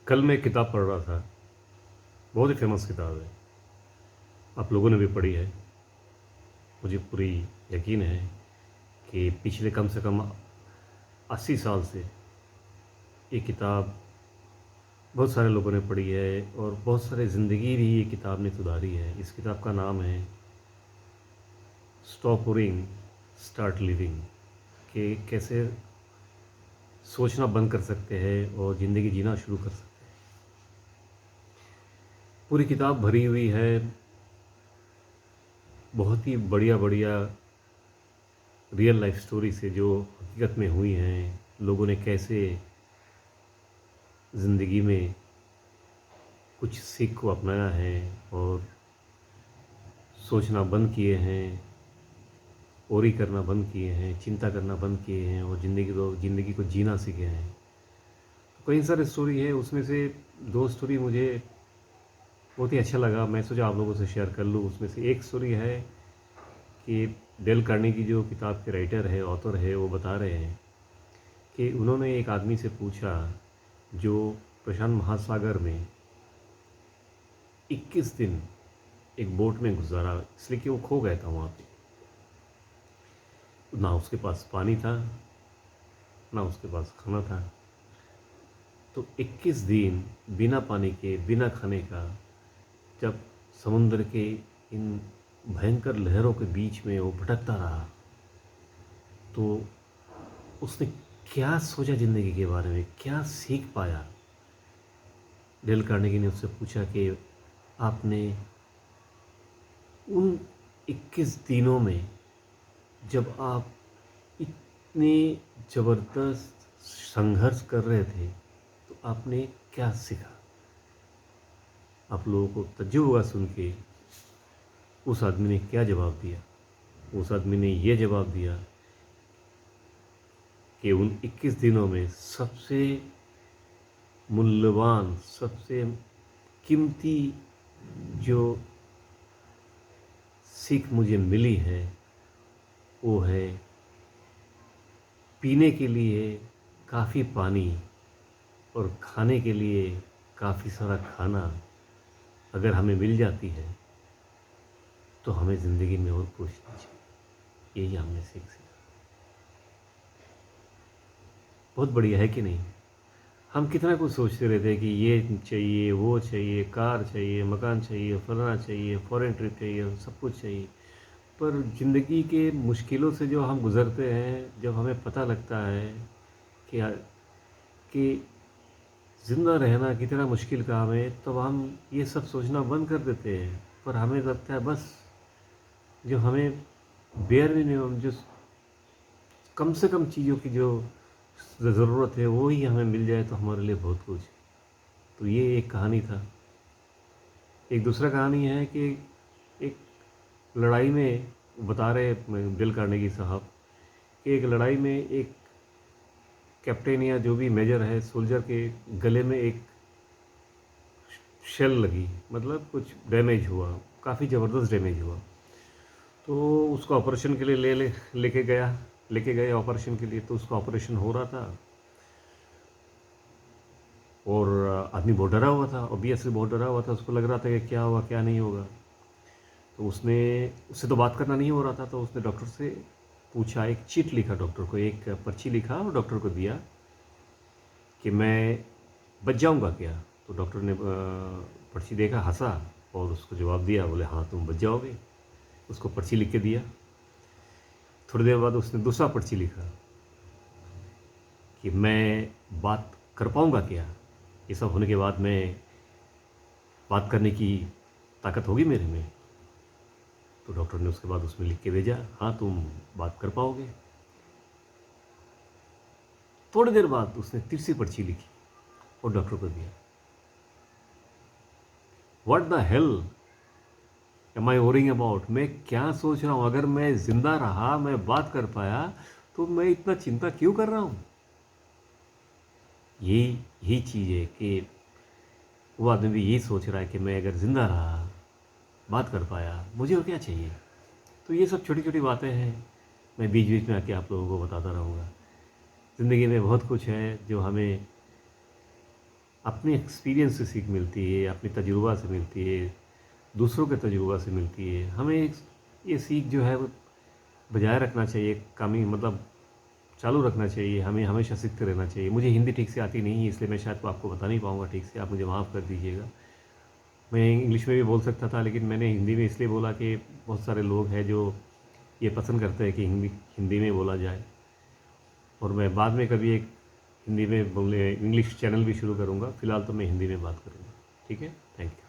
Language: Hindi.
कल मैं एक किताब पढ़ रहा था। बहुत ही फेमस किताब है। आप लोगों ने भी पढ़ी है। मुझे पूरी यकीन है कि पिछले कम से कम 80 साल से ये किताब बहुत सारे लोगों ने पढ़ी है और बहुत सारे ज़िंदगी भी ये किताब ने सुधारी है। इस किताब का नाम है स्टॉप वरिंग स्टार्ट लिविंग, कि कैसे सोचना बंद कर सकते हैं और ज़िंदगी जीना शुरू कर सकते हैं। पूरी किताब भरी हुई है बहुत ही बढ़िया बढ़िया रियल लाइफ स्टोरी से, जो हकीकत में हुई हैं। लोगों ने कैसे ज़िंदगी में कुछ सीख को अपनाया है और सोचना बंद किए हैं, ओरी करना बंद किए हैं, चिंता करना बंद किए हैं और ज़िंदगी को जीना सीखे हैं। तो कई सारे स्टोरी है, उसमें से दो स्टोरी मुझे बहुत ही अच्छा लगा। मैं सोचा आप लोगों से शेयर कर लूँ। उसमें से एक स्टोरी है कि डेल कार्नेगी, जो किताब के राइटर है, ऑथर है, वो बता रहे हैं कि उन्होंने एक आदमी से पूछा जो प्रशांत महासागर में 21 दिन एक बोट में गुजारा, इसलिए कि वो खो गया था वहाँ पे। ना उसके पास पानी था, ना उसके पास खाना था। तो 21 दिन बिना पानी के, बिना खाने का, जब समुद्र के इन भयंकर लहरों के बीच में वो भटकता रहा, तो उसने क्या सोचा ज़िंदगी के बारे में, क्या सीख पाया। डेल कार्नेगी ने उससे पूछा कि आपने उन 21 दिनों में, जब आप इतने ज़बरदस्त संघर्ष कर रहे थे, तो आपने क्या सीखा। आप लोगों को तज्जुब होगा सुन के उस आदमी ने क्या जवाब दिया। उस आदमी ने ये जवाब दिया कि उन 21 दिनों में सबसे मूल्यवान, सबसे कीमती जो सीख मुझे मिली है, वो है पीने के लिए काफ़ी पानी और खाने के लिए काफ़ी सारा खाना अगर हमें मिल जाती है, तो हमें ज़िंदगी में और कुछ नहीं चाहिए। यही हमने सीख सीखा। बहुत बढ़िया है कि नहीं। हम कितना कुछ सोचते रहते हैं कि ये चाहिए, वो चाहिए, कार चाहिए, मकान चाहिए, फलाना चाहिए, फॉरेन ट्रिप चाहिए, सब कुछ चाहिए। पर ज़िंदगी के मुश्किलों से जो हम गुज़रते हैं, जब हमें पता लगता है कि कि ज़िंदा रहना कितना मुश्किल काम है, तब हम ये सब सोचना बंद कर देते हैं। पर हमें लगता है बस जो हमें बेयर मिनिमम, जो कम से कम चीज़ों की जो ज़रूरत है, वो ही हमें मिल जाए तो हमारे लिए बहुत कुछ। तो ये एक कहानी था। एक दूसरा कहानी है कि एक लड़ाई में बता रहे डेल कार्नेगी साहब कि एक लड़ाई में एक कैप्टन या जो भी मेजर है, सोल्जर के गले में एक शेल लगी, मतलब कुछ डैमेज हुआ, काफ़ी ज़बरदस्त डैमेज हुआ। तो उसको ऑपरेशन के लिए लेके गए ऑपरेशन के लिए। तो उसका ऑपरेशन हो रहा था और आदमी बहुत डरा हुआ था, ऑब्वियसली बहुत डरा हुआ था। उसको लग रहा था कि क्या होगा क्या नहीं होगा। तो उससे तो बात करना नहीं हो रहा था। तो उसने डॉक्टर से पूछा, एक चिट लिखा डॉक्टर को, एक पर्ची लिखा और डॉक्टर को दिया कि मैं बच जाऊंगा क्या। तो डॉक्टर ने पर्ची देखा, हंसा और उसको जवाब दिया, बोले हाँ तुम बच जाओगे। उसको पर्ची लिख के दिया। थोड़ी देर बाद उसने दूसरा पर्ची लिखा कि मैं बात कर पाऊंगा क्या, ये सब होने के बाद मैं बात करने की ताकत होगी मेरे में। तो डॉक्टर ने उसके बाद उसमें लिख के भेजा, हाँ तुम बात कर पाओगे। थोड़ी देर बाद उसने तीसरी पर्ची लिखी और डॉक्टर को दिया। What the hell am I worrying about, मैं क्या सोच रहा हूँ। अगर मैं ज़िंदा रहा, मैं बात कर पाया, तो मैं इतना चिंता क्यों कर रहा हूँ। यही यही चीज़ है कि वो आदमी भी यही सोच रहा है कि मैं अगर ज़िंदा रहा, बात कर पाया, मुझे और क्या चाहिए। तो ये सब छोटी छोटी बातें हैं, मैं बीच बीच में आके आप लोगों को बताता रहूँगा। ज़िंदगी में बहुत कुछ है जो हमें अपने एक्सपीरियंस से सीख मिलती है, अपनी तजुर्बा से मिलती है, दूसरों के तजुर्बा से मिलती है। हमें ये सीख जो है वो बजाय रखना चाहिए, कामी मतलब चालू रखना चाहिए, हमें हमेशा सीखते रहना चाहिए। मुझे हिंदी ठीक से आती नहीं है, इसलिए मैं शायद आपको बता नहीं पाऊँगा ठीक से, आप मुझे माफ़ कर दीजिएगा। मैं इंग्लिश में भी बोल सकता था, लेकिन मैंने हिंदी में इसलिए बोला कि बहुत सारे लोग हैं जो ये पसंद करते हैं कि हिंदी हिंदी में बोला जाए, और मैं बाद में कभी एक हिंदी में बोले इंग्लिश चैनल भी शुरू करूँगा। फ़िलहाल तो मैं हिंदी में बात करूँगा। ठीक है, थैंक यू।